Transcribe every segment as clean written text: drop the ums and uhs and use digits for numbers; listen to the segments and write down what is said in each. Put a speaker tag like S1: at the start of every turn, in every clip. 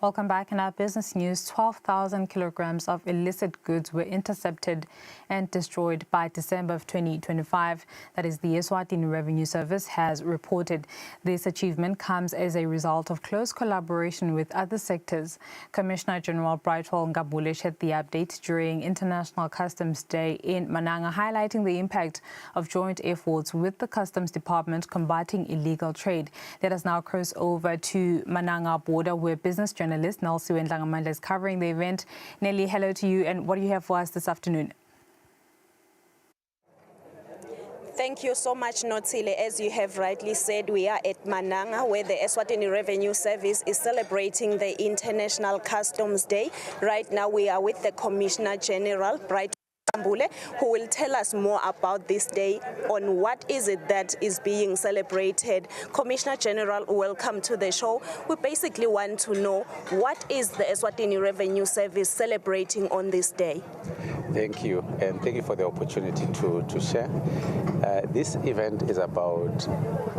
S1: Welcome back. In our business news, 12,000 kilograms of illicit goods were intercepted and destroyed by December of 2025. That is, the Eswatini Revenue Service has reported. This achievement comes as a result of close collaboration with other sectors. Commissioner General Brightwell Ngabule shared the update during International Customs Day in Mananga, highlighting the impact of joint efforts with the Customs Department combating illegal trade. Let us now cross over to Mananga border, where business journalist Nelsie Wendlangamandla is covering the event. Nelly, hello to you, and what do you have for us this afternoon?
S2: Thank you so much, Notsile. As you have rightly said, we are at Mananga, where the Eswatini Revenue Service is celebrating the International Customs Day. Right now, we are with the Commissioner General, Brightwell Ngabule, who will tell us more about this day, on what is it that is being celebrated. Commissioner General, welcome to the show. We basically want to know, what is the Eswatini Revenue Service celebrating on this day?
S3: Thank you, and thank you for the opportunity to share. This event is about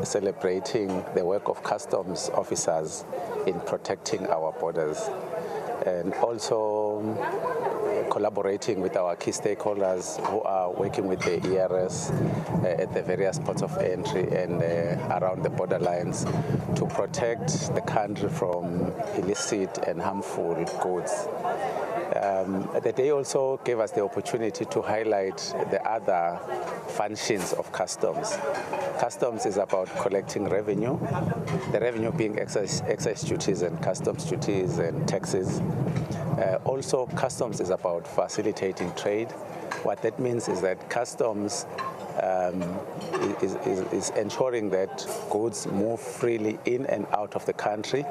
S3: celebrating the work of customs officers in protecting our borders, and also collaborating with our key stakeholders who are working with the ERS at the various ports of entry and around the borderlines to protect the country from illicit and harmful goods. The day also gave us the opportunity to highlight the other functions of customs. Customs is about collecting revenue, the revenue being excise duties and customs duties and taxes. Also, customs is about facilitating trade. What that means is that customs is ensuring that goods move freely in and out of the country,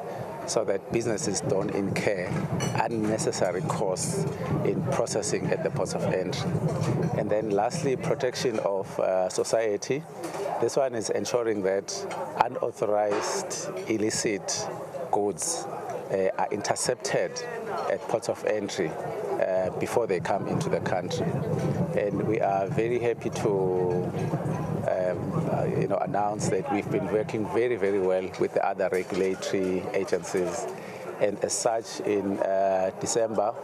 S3: so that businesses don't incur unnecessary costs in processing at the ports of entry. And then lastly, protection of society. This one is ensuring that unauthorized illicit goods are intercepted at ports of entry before they come into the country. And we are very happy to announce that we've been working very, very well with the other regulatory agencies. And as such, in December,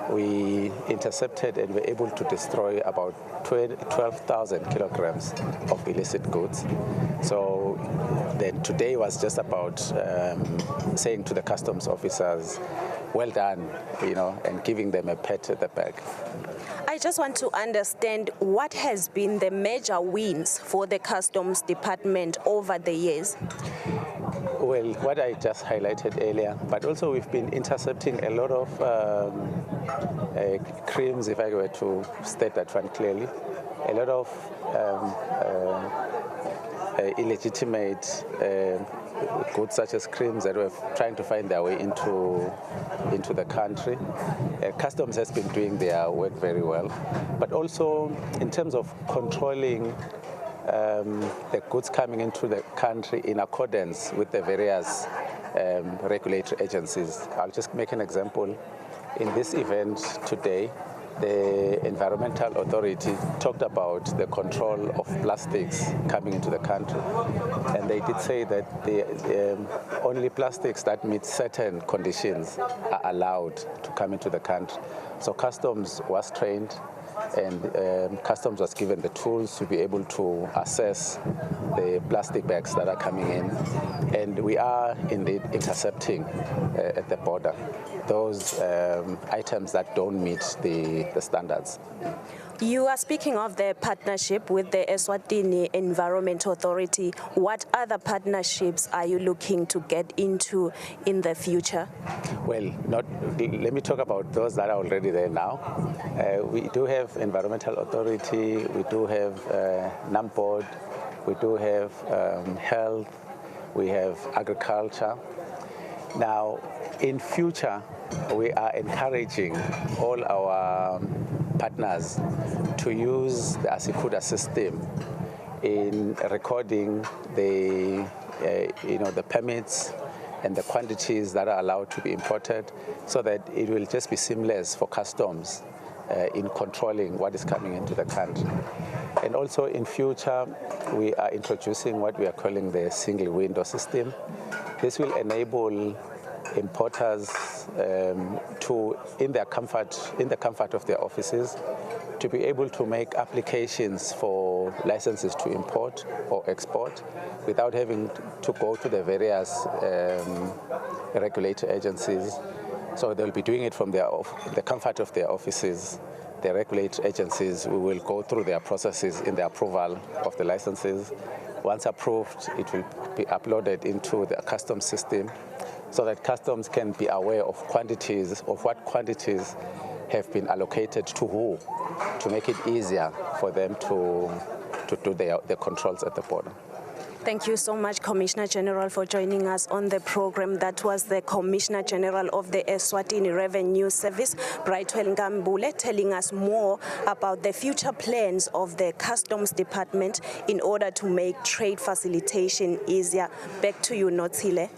S3: we intercepted and were able to destroy about 12,000 kilograms of illicit goods. So then today was just about saying to the customs officers, well done, and giving them a pat at the back.
S2: I just want to understand, what has been the major wins for the Customs Department over the years?
S3: Well, what I just highlighted earlier, but also we've been intercepting a lot of crimes, if I were to state that one clearly, a lot of illegitimate goods such as creams that were trying to find their way into the country. Customs has been doing their work very well, but also in terms of controlling the goods coming into the country in accordance with the various regulatory agencies. I'll just make an example. In this event today, the Environmental Authority talked about the control of plastics coming into the country. And they did say that the only plastics that meet certain conditions are allowed to come into the country. So Customs was trained, and Customs was given the tools to be able to assess the plastic bags that are coming in. And we are indeed intercepting at the border those items that don't meet the standards.
S2: You are speaking of the partnership with the Eswatini Environment Authority. What other partnerships are you looking to get into in the future?
S3: Well, let me talk about those that are already there now. We do have Environmental Authority, we do have NAMPOD, we do have health, we have agriculture. Now, in future, we are encouraging all our partners to use the Asikuda system in recording the permits and the quantities that are allowed to be imported, so that it will just be seamless for customs in controlling what is coming into the country. And also in future, we are introducing what we are calling the single window system. This will enable importers to, in the comfort of their offices, to be able to make applications for licenses to import or export without having to go to the various regulatory agencies. So they'll be doing it from the comfort of their offices. The regulatory agencies will go through their processes in the approval of the licenses. Once approved, it will be uploaded into the customs system so that customs can be aware of what quantities have been allocated to who, to make it easier for them to do their controls at the border.
S2: Thank you so much, Commissioner General, for joining us on the program. That was the Commissioner General of the Eswatini Revenue Service, Brightwell Ngambule, telling us more about the future plans of the Customs Department in order to make trade facilitation easier. Back to you, Notsile.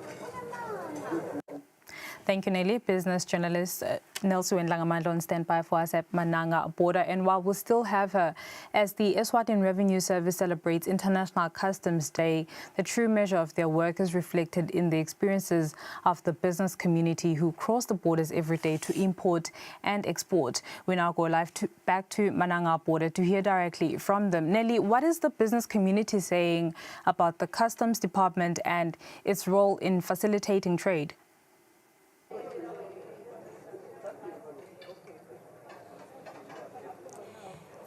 S1: Thank you, Nelly. Business journalist Nelson Langamandla on standby for us at Mananga border. And while we'll still have her, as the Eswatini Revenue Service celebrates International Customs Day, the true measure of their work is reflected in the experiences of the business community who cross the borders every day to import and export. We now go live back to Mananga border to hear directly from them. Nelly, what is the business community saying about the Customs Department and its role in facilitating trade?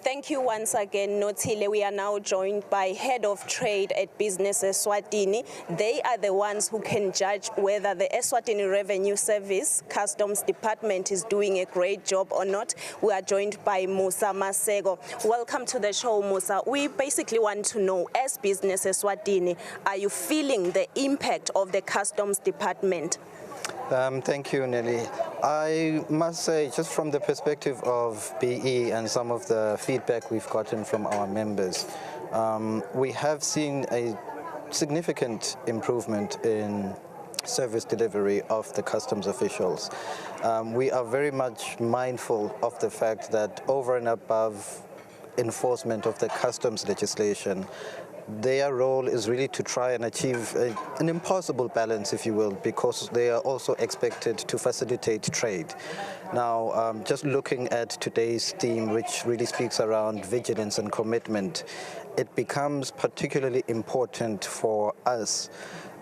S2: Thank you once again, Notile. We are now joined by Head of Trade at Business Eswatini. They are the ones who can judge whether the Eswatini Revenue Service Customs Department is doing a great job or not. We are joined by Musa Masego. Welcome to the show, Musa. We basically want to know, as Business Eswatini, are you feeling the impact of the Customs Department?
S4: Thank you, Nelly. I must say, just from the perspective of BE and some of the feedback we've gotten from our members, we have seen a significant improvement in service delivery of the customs officials. We are very much mindful of the fact that over and above enforcement of the customs legislation, their role is really to try and achieve an impossible balance, if you will, because they are also expected to facilitate trade. Now, just looking at today's theme, which really speaks around vigilance and commitment, it becomes particularly important for us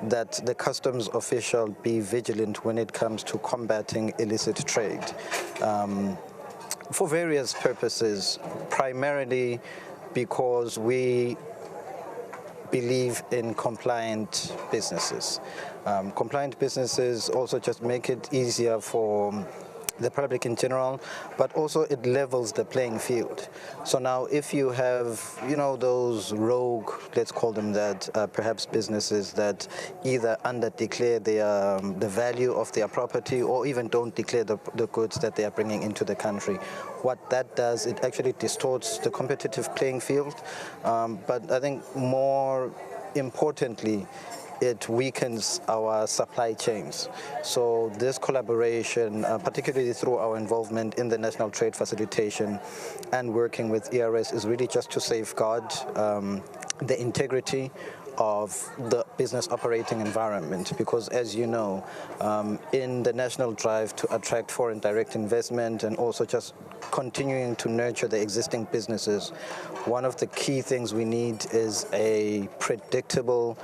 S4: that the customs official be vigilant when it comes to combating illicit trade. For various purposes, primarily because we believe in compliant businesses. Compliant businesses also just make it easier for the public in general, but also it levels the playing field. So now if you have, those rogue, let's call them that, perhaps businesses that either under-declare the value of their property or even don't declare the goods that they are bringing into the country, what that does, it actually distorts the competitive playing field. But I think more importantly, it weakens our supply chains. So this collaboration, particularly through our involvement in the National Trade Facilitation and working with ERS, is really just to safeguard the integrity of the business operating environment, because as you know, in the national drive to attract foreign direct investment and also just continuing to nurture the existing businesses, one of the key things we need is a predictable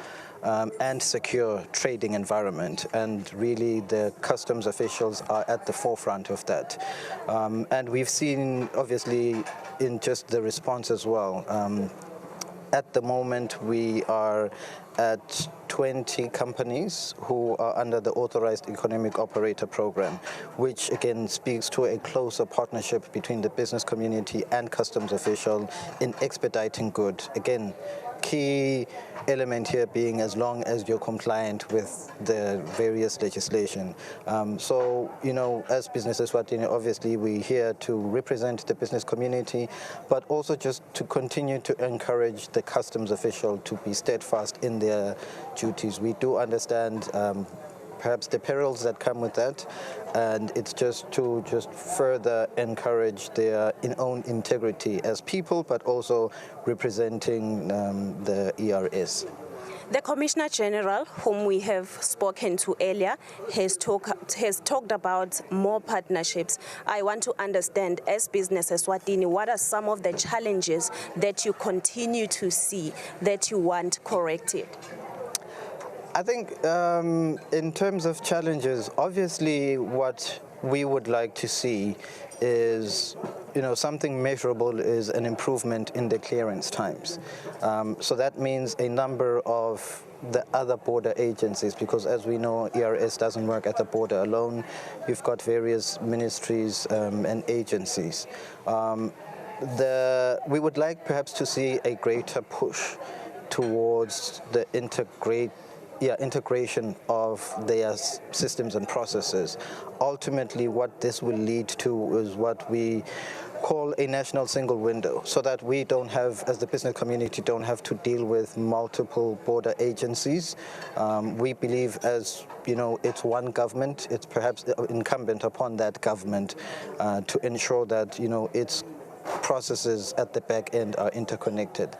S4: and secure trading environment, and really the customs officials are at the forefront of that. And we've seen, obviously, in just the response as well. At the moment, we are at 20 companies who are under the Authorized Economic Operator Program, which again speaks to a closer partnership between the business community and customs official in expediting goods. Again, key element here being as long as you're compliant with the various legislation. So, as Business Eswatini, obviously we're here to represent the business community, but also just to continue to encourage the customs official to be steadfast in their duties. We do understand perhaps the perils that come with that, and it's just to further encourage their own integrity as people, but also representing the ERS.
S2: The Commissioner General, whom we have spoken to earlier, has talked about more partnerships. I want to understand, as Business Eswatini, what are some of the challenges that you continue to see that you want corrected?
S4: I think in terms of challenges, obviously what we would like to see is, something measurable is an improvement in the clearance times. So that means a number of the other border agencies, because as we know, ERS doesn't work at the border alone. You've got various ministries and agencies. We would like perhaps to see a greater push towards the integration of their systems and processes. Ultimately, what this will lead to is what we call a national single window, so that we don't have, as the business community, don't have to deal with multiple border agencies. We believe, as it's one government, it's perhaps incumbent upon that government to ensure that, its processes at the back end are interconnected.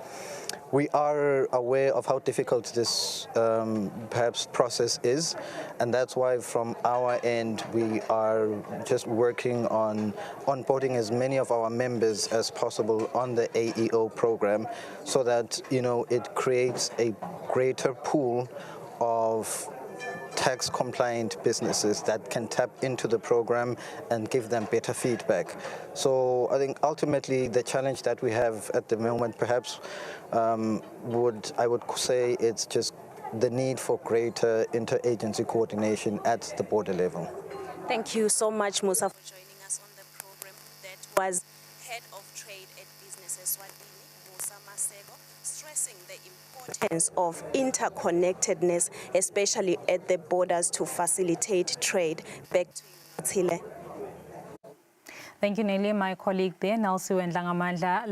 S4: We are aware of how difficult this perhaps process is, and that's why from our end we are just working on onboarding as many of our members as possible on the AEO program, so that it creates a greater pool of tax-compliant businesses that can tap into the program and give them better feedback. So I think ultimately the challenge that we have at the moment, perhaps, I would say it's just the need for greater interagency coordination at the border level. Thank
S2: you so much, Musa, for joining us on the program. That was Head of Trade at Business Eswatini, Musa Masego, stressing the importance of interconnectedness, especially at the borders, to facilitate trade. Back to you, Notsile.
S1: Thank you, Nelly. My colleague there, Nelsi Wendlangamandla.